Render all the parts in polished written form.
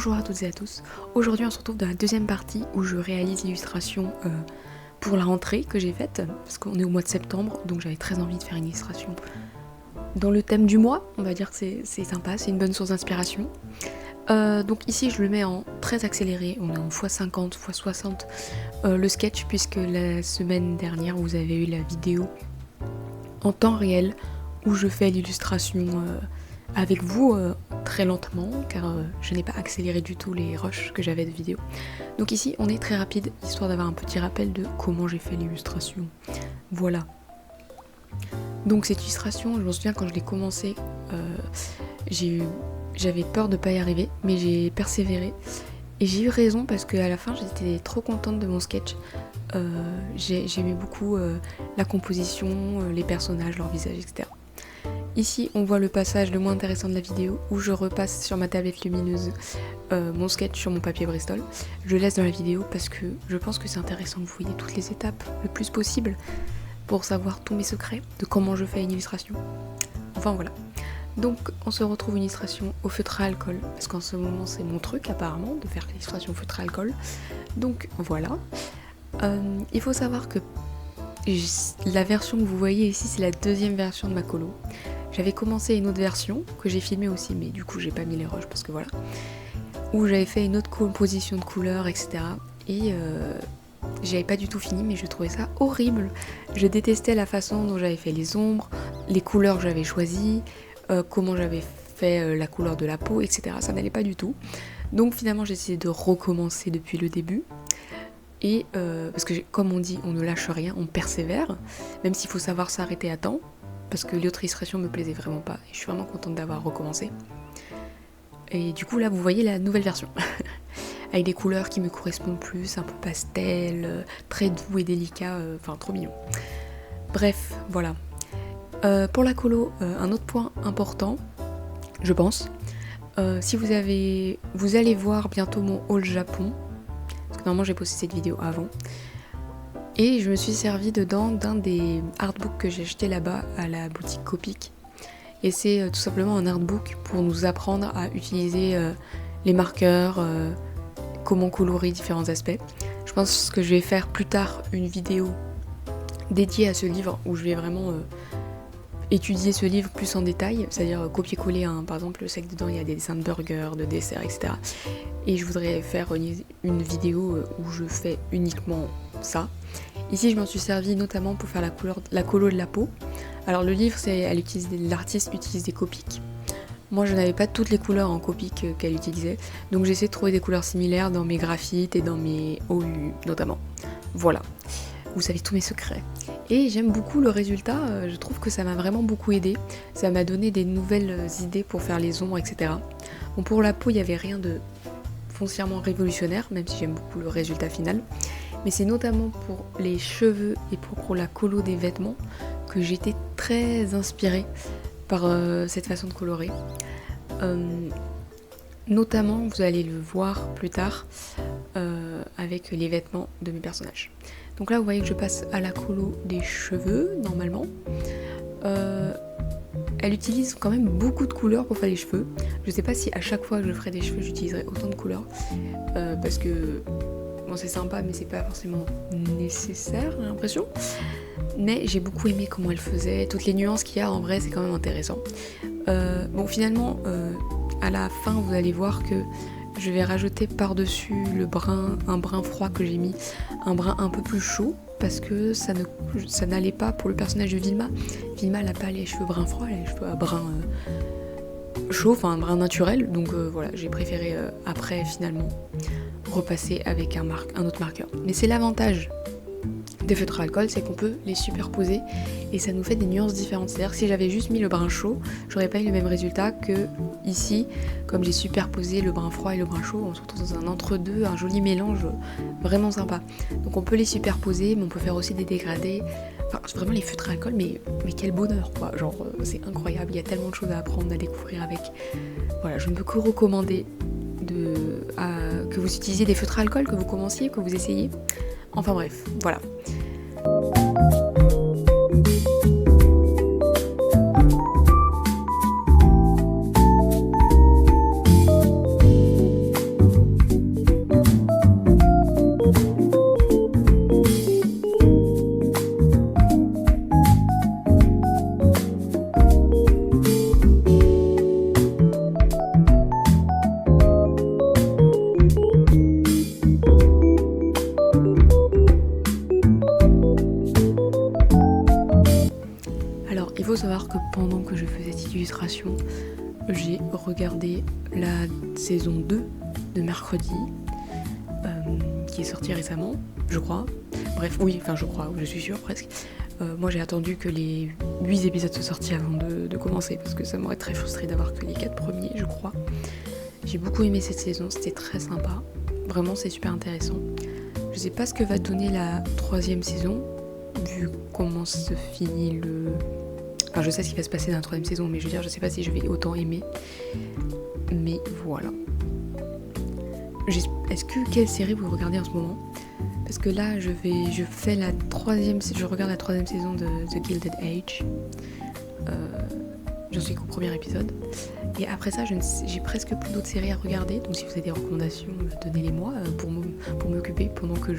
Bonjour à toutes et à tous. Aujourd'hui on se retrouve dans la deuxième partie où je réalise l'illustration pour la rentrée que j'ai faite, parce qu'on est au mois de septembre, donc j'avais très envie de faire une illustration dans le thème du mois. On va dire que c'est sympa, c'est une bonne source d'inspiration. Donc ici je le mets en très accéléré, on est en x50, x60 le sketch, puisque la semaine dernière vous avez eu la vidéo en temps réel où je fais l'illustration avec vous très lentement, car je n'ai pas accéléré du tout les rushs que j'avais de vidéo. Donc ici on est très rapide, histoire d'avoir un petit rappel de comment j'ai fait l'illustration. Voilà. Donc cette illustration, je me souviens quand je l'ai commencé, j'avais peur de pas y arriver, mais j'ai persévéré. Et j'ai eu raison parce qu'à la fin j'étais trop contente de mon sketch. J'aimais beaucoup la composition, les personnages, leur visage, etc. Ici on voit le passage le moins intéressant de la vidéo où je repasse sur ma tablette lumineuse mon sketch sur mon papier Bristol. Je le laisse dans la vidéo parce que je pense que c'est intéressant que vous voyez toutes les étapes le plus possible pour savoir tous mes secrets de comment je fais une illustration. Enfin voilà. Donc on se retrouve une illustration au feutre à alcool, parce qu'en ce moment c'est mon truc apparemment de faire l'illustration au feutre à alcool. Donc voilà. Il faut savoir que la version que vous voyez ici c'est la deuxième version de ma colo. J'avais commencé une autre version que j'ai filmée aussi, mais du coup j'ai pas mis les rushs parce que voilà. Où j'avais fait une autre composition de couleurs, etc. Et j'avais pas du tout fini, mais je trouvais ça horrible. Je détestais la façon dont j'avais fait les ombres, les couleurs que j'avais choisies, comment j'avais fait la couleur de la peau, etc. Ça n'allait pas du tout. Donc finalement j'ai essayé de recommencer depuis le début. Et parce que comme on dit, on ne lâche rien, on persévère, même s'il faut savoir s'arrêter à temps, parce que l'autre illustration me plaisait vraiment pas, et je suis vraiment contente d'avoir recommencé. Et du coup là vous voyez la nouvelle version, avec des couleurs qui me correspondent plus, un peu pastel, très doux et délicat, enfin trop mignon. Bref, voilà. Pour la colo, un autre point important, je pense, si vous allez voir bientôt mon haul Japon, parce que normalement j'ai posté cette vidéo avant, et je me suis servi dedans d'un des artbooks que j'ai acheté là-bas à la boutique Copic. Et c'est tout simplement un artbook pour nous apprendre à utiliser les marqueurs, comment colorer différents aspects. Je pense que je vais faire plus tard une vidéo dédiée à ce livre où je vais vraiment étudier ce livre plus en détail, c'est-à-dire copier-coller, par exemple je sais que dedans il y a des dessins de burgers, de desserts, etc. Et je voudrais faire une vidéo où je fais uniquement ça. Ici je m'en suis servi notamment pour faire la colo de la peau. Alors le livre, l'artiste utilise des Copic. Moi je n'avais pas toutes les couleurs en Copic qu'elle utilisait, donc j'ai essayé de trouver des couleurs similaires dans mes graphites et dans mes OU notamment. Voilà, vous savez tous mes secrets. Et j'aime beaucoup le résultat, je trouve que ça m'a vraiment beaucoup aidé. Ça m'a donné des nouvelles idées pour faire les ombres, etc. Bon, pour la peau, il n'y avait rien de foncièrement révolutionnaire, même si j'aime beaucoup le résultat final. Mais c'est notamment pour les cheveux et pour la colo des vêtements que j'étais très inspirée par cette façon de colorer. Notamment, vous allez le voir plus tard, avec les vêtements de mes personnages. Donc là vous voyez que je passe à la colo des cheveux normalement. Elle utilise quand même beaucoup de couleurs pour faire les cheveux. Je sais pas si à chaque fois que je ferai des cheveux j'utiliserai autant de couleurs, parce que bon c'est sympa mais c'est pas forcément nécessaire, j'ai l'impression. Mais j'ai beaucoup aimé comment elle faisait, toutes les nuances qu'il y a en vrai, c'est quand même intéressant. Bon finalement à la fin vous allez voir que je vais rajouter par-dessus un brun froid que j'ai mis, un brun un peu plus chaud, parce que ça n'allait pas pour le personnage de Vilma. Vilma elle n'a pas les cheveux brun froid, elle a les cheveux à brun chaud, enfin un brun naturel, donc voilà, j'ai préféré après finalement repasser avec un autre marqueur. Mais c'est l'avantage des feutres à alcool, c'est qu'on peut les superposer et ça nous fait des nuances différentes. C'est-à-dire que si j'avais juste mis le brun chaud, j'aurais pas eu le même résultat que ici, comme j'ai superposé le brun froid et le brun chaud, on se retrouve dans un entre-deux, un joli mélange vraiment sympa. Donc on peut les superposer, mais on peut faire aussi des dégradés. Enfin, vraiment les feutres à alcool, mais quel bonheur quoi, genre c'est incroyable, il y a tellement de choses à apprendre, à découvrir avec. Voilà, je ne peux que recommander que vous utilisiez des feutres à alcool, que vous commenciez, que vous essayiez. Enfin bref, voilà. il faut savoir que pendant que je faisais cette illustration, j'ai regardé la saison 2 de Mercredi, qui est sortie récemment, je crois. Bref, oui, enfin je crois, je suis sûre presque. Moi j'ai attendu que les 8 épisodes soient sortis avant de commencer, parce que ça m'aurait très frustré d'avoir que les 4 premiers, je crois. J'ai beaucoup aimé cette saison, c'était très sympa. Vraiment, c'est super intéressant. Je sais pas ce que va donner la 3e saison, vu comment se finit le... Enfin, je sais ce qui va se passer dans la 3e saison, mais je veux dire, je sais pas si je vais autant aimer. Mais voilà. Quelle série vous regardez en ce moment ? Parce que là, je regarde la 3e saison de The Gilded Age. J'en suis qu'au premier épisode. Et après ça, j'ai presque plus d'autres séries à regarder. Donc si vous avez des recommandations, donnez-les-moi pour m'occuper pendant que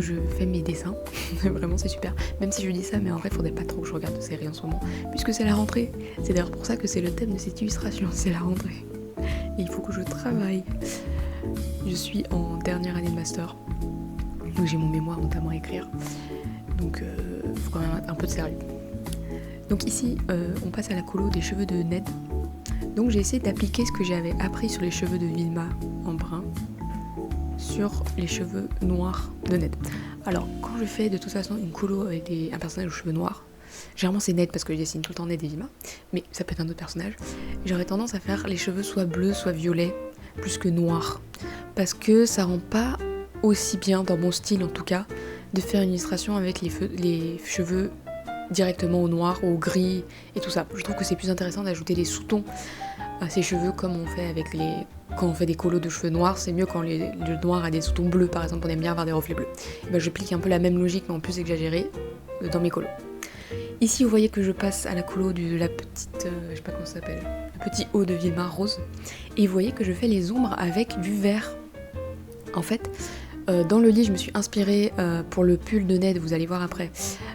je fais mes dessins. Vraiment, c'est super. Même si je dis ça, mais en vrai, il faudrait pas trop que je regarde de séries en ce moment, puisque c'est la rentrée. C'est d'ailleurs pour ça que c'est le thème de cette illustration, c'est la rentrée. Et il faut que je travaille. Je suis en dernière année de master, donc j'ai mon mémoire notamment à écrire. Donc, faut quand même un peu de sérieux. Donc ici, on passe à la colo des cheveux de Ned. Donc j'ai essayé d'appliquer ce que j'avais appris sur les cheveux de Vilma en brun sur les cheveux noirs de Ned. Alors quand je fais de toute façon une colo avec un personnage aux cheveux noirs, généralement c'est Ned parce que je dessine tout le temps Ned et Vilma, mais ça peut être un autre personnage, j'aurais tendance à faire les cheveux soit bleus soit violets plus que noirs, parce que ça rend pas aussi bien, dans mon style en tout cas, de faire une illustration avec les cheveux directement au noir, au gris et tout ça. Je trouve que c'est plus intéressant d'ajouter des sous-tons à ses cheveux comme on fait quand on fait des colos de cheveux noirs. C'est mieux quand le noir a des sous-tons bleus, par exemple, on aime bien avoir des reflets bleus. Et ben, je pique un peu la même logique mais en plus exagérée dans mes colos. Ici vous voyez que je passe à la colo de la petite, je sais pas comment ça s'appelle, le petit haut de Vilma rose, et vous voyez que je fais les ombres avec du vert. En fait, dans le lit, je me suis inspirée pour le pull de Ned, vous allez voir après,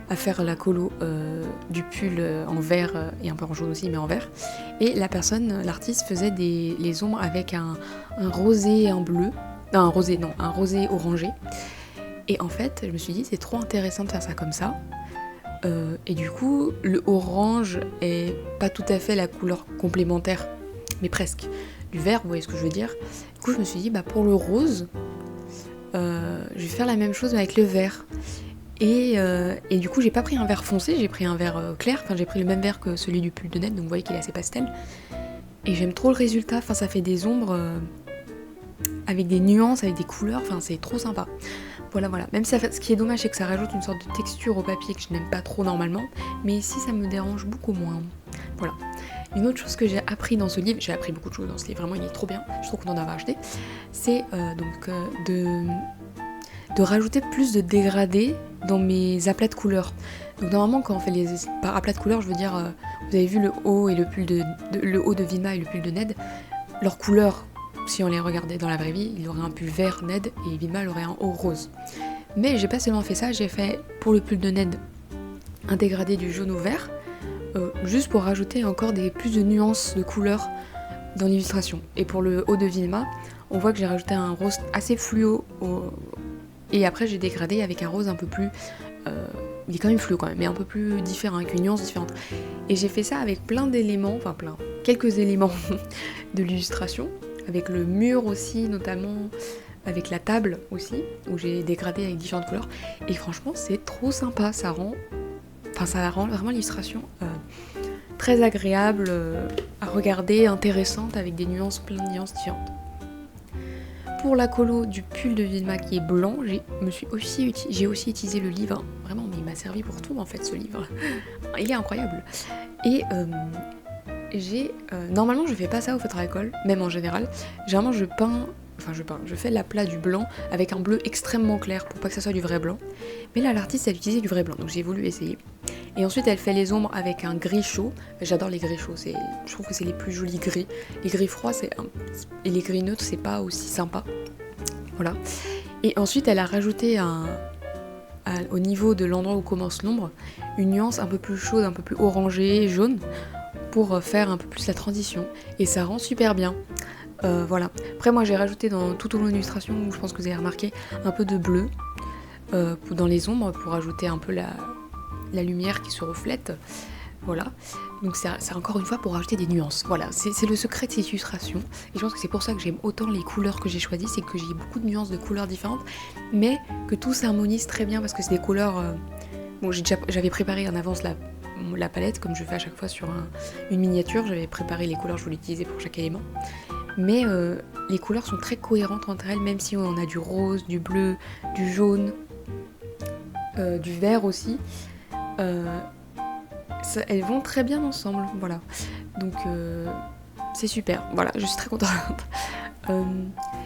à faire la colo du pull en vert et un peu en jaune aussi, mais en vert. Et l'artiste faisait les ombres avec un rosé et un bleu. Non, un rosé orangé. Et en fait, je me suis dit, c'est trop intéressant de faire ça comme ça. Et du coup, le orange est pas tout à fait la couleur complémentaire, mais presque. Du vert, vous voyez ce que je veux dire. Du coup, je me suis dit, pour le rose, je vais faire la même chose mais avec le vert. Et du coup j'ai pas pris un vert foncé, j'ai pris un vert clair, enfin j'ai pris le même vert que celui du pull de Ned, donc vous voyez qu'il est assez pastel. Et j'aime trop le résultat, enfin ça fait des ombres avec des nuances, avec des couleurs, enfin c'est trop sympa. Voilà. Même si ce qui est dommage c'est que ça rajoute une sorte de texture au papier que je n'aime pas trop normalement, mais ici ça me dérange beaucoup moins. Voilà. Une autre chose que j'ai appris dans ce livre, j'ai appris beaucoup de choses dans ce livre, vraiment il est trop bien, je trouve qu'on en a acheté, c'est de rajouter plus de dégradés dans mes aplats de couleurs. Donc normalement quand on fait par aplats de couleurs, je veux dire, vous avez vu le haut et le pull le haut de Vilma et le pull de Ned, leurs couleurs, si on les regardait dans la vraie vie, il aurait un pull vert Ned et Vilma aurait un haut rose. Mais j'ai pas seulement fait ça, j'ai fait pour le pull de Ned un dégradé du jaune au vert, juste pour rajouter encore plus de nuances de couleurs dans l'illustration. Et pour le haut de Vilma, on voit que j'ai rajouté un rose assez fluo et après j'ai dégradé avec un rose un peu plus... il est quand même fluo quand même, mais un peu plus différent, avec une nuance différente. Et j'ai fait ça avec quelques éléments de l'illustration, avec le mur aussi notamment, avec la table aussi, où j'ai dégradé avec différentes couleurs. Et franchement c'est trop sympa, ça rend vraiment l'illustration très agréable à regarder, intéressante, avec plein de nuances différentes. Pour la colo du pull de Vilma qui est blanc, j'ai aussi utilisé le livre. Vraiment, mais il m'a servi pour tout en fait ce livre. Il est incroyable. Et normalement je fais pas ça au feutre à colle, même en général. Généralement je fais l'aplat du blanc avec un bleu extrêmement clair pour pas que ça soit du vrai blanc. Mais là l'artiste elle utilisait du vrai blanc, donc j'ai voulu essayer. Et ensuite elle fait les ombres avec un gris chaud. J'adore les gris chauds, je trouve que c'est les plus jolis gris. Les gris froids et les gris neutres c'est pas aussi sympa. Voilà. Et ensuite elle a rajouté au niveau de l'endroit où commence l'ombre, une nuance un peu plus chaude, un peu plus orangée, jaune, pour faire un peu plus la transition. Et ça rend super bien. Voilà. Après moi j'ai rajouté tout au long de l'illustration, je pense que vous avez remarqué, un peu de bleu dans les ombres pour ajouter un peu la lumière qui se reflète. Voilà, donc c'est encore une fois pour rajouter des nuances. Voilà, c'est le secret de cette illustration. Et je pense que c'est pour ça que j'aime autant les couleurs que j'ai choisies, c'est que j'ai beaucoup de nuances de couleurs différentes, mais que tout s'harmonise très bien parce que c'est des couleurs... Bon, j'avais préparé en avance la palette, comme je fais à chaque fois sur une miniature, j'avais préparé les couleurs que je voulais utiliser pour chaque élément. Mais les couleurs sont très cohérentes entre elles, même si on a du rose, du bleu, du jaune, du vert aussi. Elles vont très bien ensemble, voilà. Donc c'est super, voilà, je suis très contente.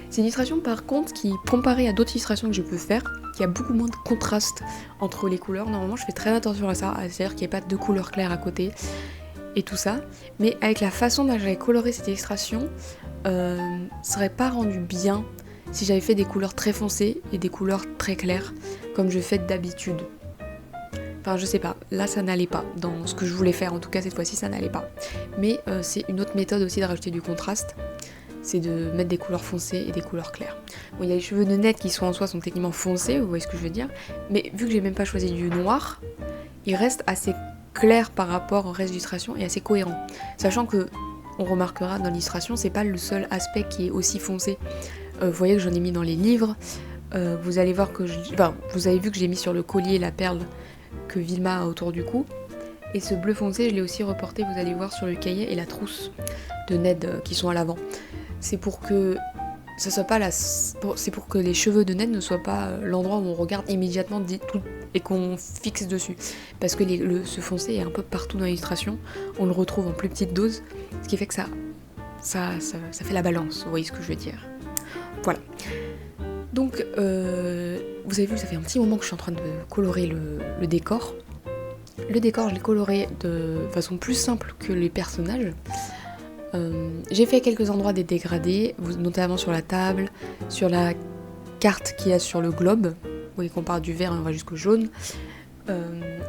C'est une illustration par contre qui, comparée à d'autres illustrations que je peux faire, qui a beaucoup moins de contraste entre les couleurs. Normalement je fais très attention à ça, c'est-à-dire qu'il n'y ait pas deux couleurs claires à côté et tout ça. Mais avec la façon dont j'avais coloré cette illustration, ça serait pas rendu bien si j'avais fait des couleurs très foncées et des couleurs très claires, comme je fais d'habitude. Enfin, je sais pas, là ça n'allait pas, dans ce que je voulais faire, en tout cas cette fois-ci ça n'allait pas. Mais c'est une autre méthode aussi de rajouter du contraste, c'est de mettre des couleurs foncées et des couleurs claires. Bon, il y a les cheveux de Ned qui sont en soi sont techniquement foncés, vous voyez ce que je veux dire, mais vu que j'ai même pas choisi du noir, il reste assez clair par rapport au reste de l'illustration et assez cohérent. Sachant que, on remarquera dans l'illustration, c'est pas le seul aspect qui est aussi foncé. Vous voyez que j'en ai mis dans les livres, vous allez voir que vous avez vu que j'ai mis sur le collier la perle que Vilma a autour du cou, et ce bleu foncé je l'ai aussi reporté, vous allez voir, sur le cahier et la trousse de Ned qui sont à l'avant. C'est pour que ça soit pas c'est pour que les cheveux de Ned ne soient pas l'endroit où on regarde immédiatement tout et qu'on fixe dessus, parce que ce foncé est un peu partout dans l'illustration, on le retrouve en plus petite dose, ce qui fait que ça fait la balance, vous voyez ce que je veux dire. Voilà. Donc, vous avez vu, ça fait un petit moment que je suis en train de colorer le décor. Le décor, je l'ai coloré de façon plus simple que les personnages. J'ai fait à quelques endroits des dégradés, notamment sur la table, sur la carte qu'il y a sur le globe. Vous voyez qu'on part du vert et on va jusqu'au jaune.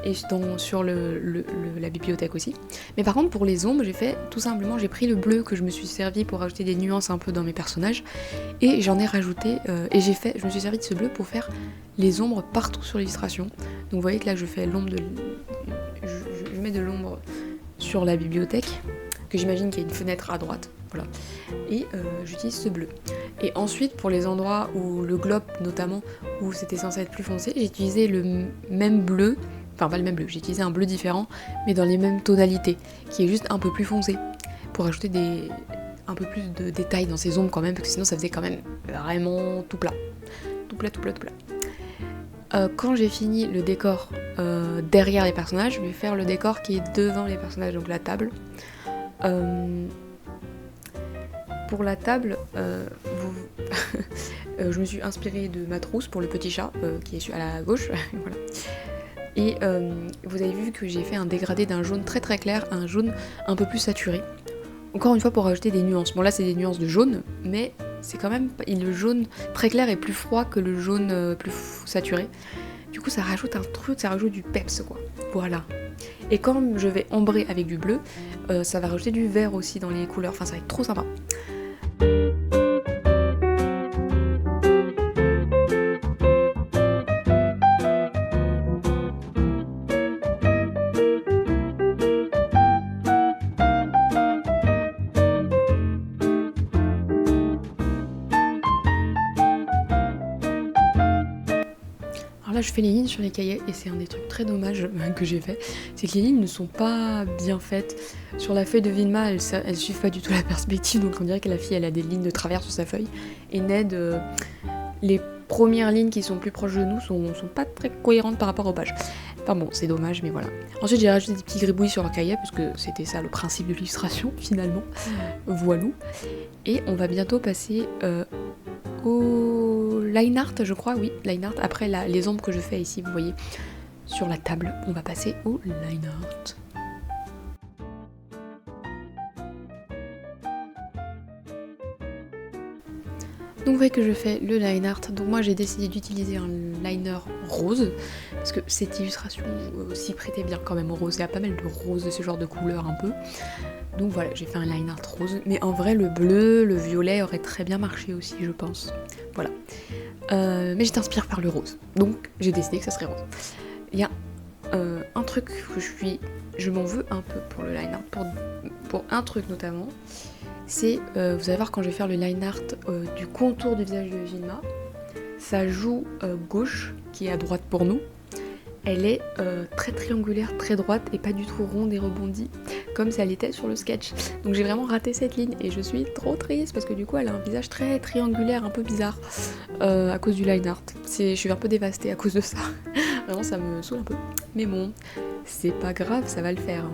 Et sur la bibliothèque aussi. Mais par contre pour les ombres, j'ai pris le bleu que je me suis servi pour rajouter des nuances un peu dans mes personnages, et j'en ai rajouté je me suis servi de ce bleu pour faire les ombres partout sur l'illustration. Donc vous voyez que là je fais l'ombre je mets de l'ombre sur la bibliothèque, que j'imagine qu'il y a une fenêtre à droite, voilà. Et j'utilise ce bleu. Et ensuite pour les endroits où le globe notamment, où c'était censé être plus foncé, j'ai utilisé le même bleu, enfin pas le même bleu, j'ai utilisé un bleu différent, mais dans les mêmes tonalités, qui est juste un peu plus foncé, pour ajouter un peu plus de détails dans ces ombres quand même, parce que sinon ça faisait quand même vraiment tout plat. Tout plat. Quand j'ai fini le décor derrière les personnages, je vais faire le décor qui est devant les personnages, donc la table. Pour la table, je me suis inspirée de ma trousse pour le petit chat qui est à la gauche. Voilà. Et vous avez vu que j'ai fait un dégradé d'un jaune très très clair à un jaune un peu plus saturé. Encore une fois pour rajouter des nuances. Bon là c'est des nuances de jaune, mais c'est quand même... Le jaune très clair est plus froid que le jaune plus saturé. Du coup ça rajoute un truc, ça rajoute du peps quoi. Voilà. Et quand je vais ombrer avec du bleu, ça va rajouter du vert aussi dans les couleurs. Enfin ça va être trop sympa. Là je fais les lignes sur les cahiers et c'est un des trucs très dommages que j'ai fait, c'est que les lignes ne sont pas bien faites. Sur la feuille de Vilma, elles suivent pas du tout la perspective, donc on dirait que la fille elle a des lignes de travers sur sa feuille. Et Ned, les premières lignes qui sont plus proches de nous sont pas très cohérentes par rapport aux pages. Enfin bon, c'est dommage, mais voilà. Ensuite j'ai rajouté des petits gribouillis sur le cahier, parce que c'était ça le principe de l'illustration finalement. Voilou. Et on va bientôt passer au line art, je crois, oui, line art. Après les ombres que je fais ici, vous voyez, sur la table, on va passer au line art. Donc vous voyez que je fais le line art, donc moi j'ai décidé d'utiliser un liner rose, parce que cette illustration s'y prêtait bien quand même au rose, il y a pas mal de rose de ce genre de couleur un peu. Donc voilà, j'ai fait un line art rose, mais en vrai le bleu, le violet aurait très bien marché aussi je pense. Voilà. Mais j'étais inspirée par le rose, donc j'ai décidé que ça serait rose. Il y a un truc que je m'en veux un peu pour le line art, pour un truc notamment, c'est, vous allez voir quand je vais faire le line art du contour du visage de Vilma, sa joue gauche, qui est à droite pour nous, elle est très triangulaire, très droite et pas du tout ronde et rebondie comme ça l'était sur le sketch. Donc j'ai vraiment raté cette ligne et je suis trop triste parce que du coup elle a un visage très triangulaire, un peu bizarre à cause du line art. Je suis un peu dévastée à cause de ça. Vraiment ça me saoule un peu. Mais bon, c'est pas grave, ça va le faire.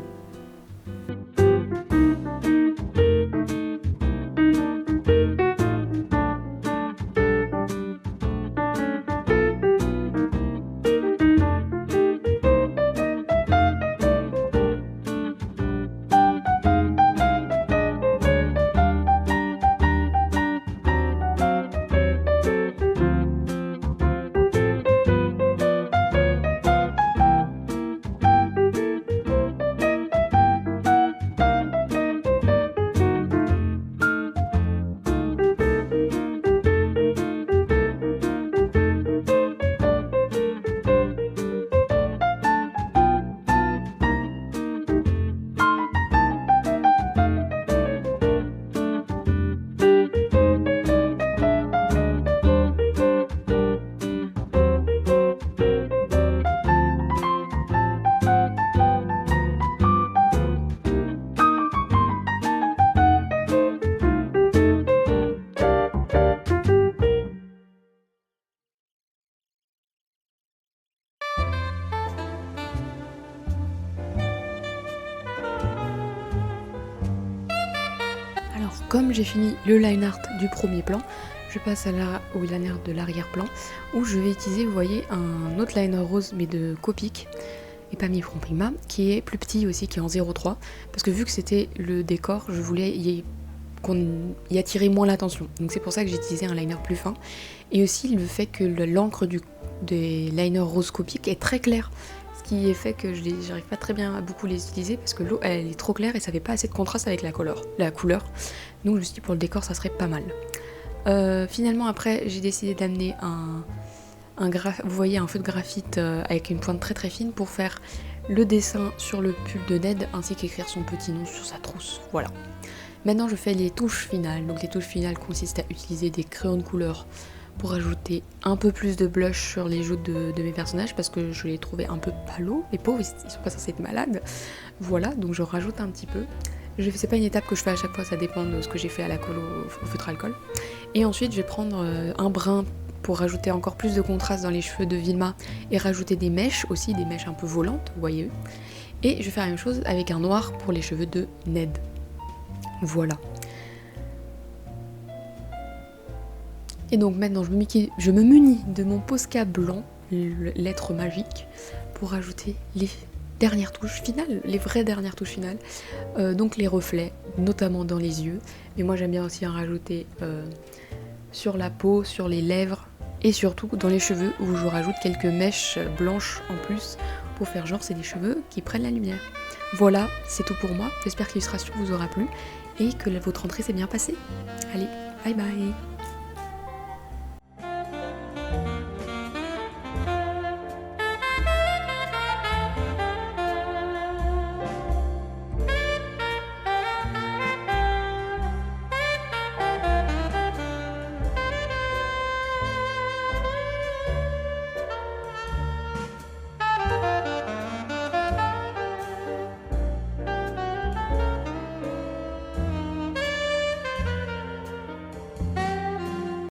Alors comme j'ai fini le line art du premier plan, je passe au line art de l'arrière-plan où je vais utiliser, vous voyez, un autre liner rose mais de Copic et pas Mifron Prima, qui est plus petit aussi, qui est en 0,3 parce que vu que c'était le décor, je voulais qu'on y attirait moins l'attention. Donc c'est pour ça que j'ai utilisé un liner plus fin. Et aussi le fait que l'encre des liners rose Copic est très claire. Ce qui fait que j'arrive pas très bien à beaucoup les utiliser parce que l'eau elle est trop claire et ça fait pas assez de contraste avec la couleur. Donc je me suis dit pour le décor ça serait pas mal. Finalement après j'ai décidé d'amener vous voyez un feu de graphite avec une pointe très très fine pour faire le dessin sur le pull de Ned ainsi qu'écrire son petit nom sur sa trousse. Voilà. Maintenant je fais les touches finales. Donc les touches finales consistent à utiliser des crayons de couleur pour ajouter un peu plus de blush sur les joues de mes personnages parce que je les trouvais un peu palos. Les pauvres ils sont pas censés être malades. Voilà, donc je rajoute un petit peu. C'est pas une étape que je fais à chaque fois, ça dépend de ce que j'ai fait à la colle au feutre alcool. Et ensuite je vais prendre un brin pour rajouter encore plus de contraste dans les cheveux de Vilma et rajouter des mèches aussi, des mèches un peu volantes, vous voyez. Et je vais faire la même chose avec un noir pour les cheveux de Ned. Voilà. Et donc maintenant je me munis de mon Posca blanc, lettre magique, pour rajouter les dernières touches finales, les vraies dernières touches finales. Donc les reflets, notamment dans les yeux. Mais moi j'aime bien aussi en rajouter sur la peau, sur les lèvres et surtout dans les cheveux où je rajoute quelques mèches blanches en plus pour faire genre c'est des cheveux qui prennent la lumière. Voilà, c'est tout pour moi. J'espère que l'illustration vous aura plu et que votre rentrée s'est bien passée. Allez, bye bye!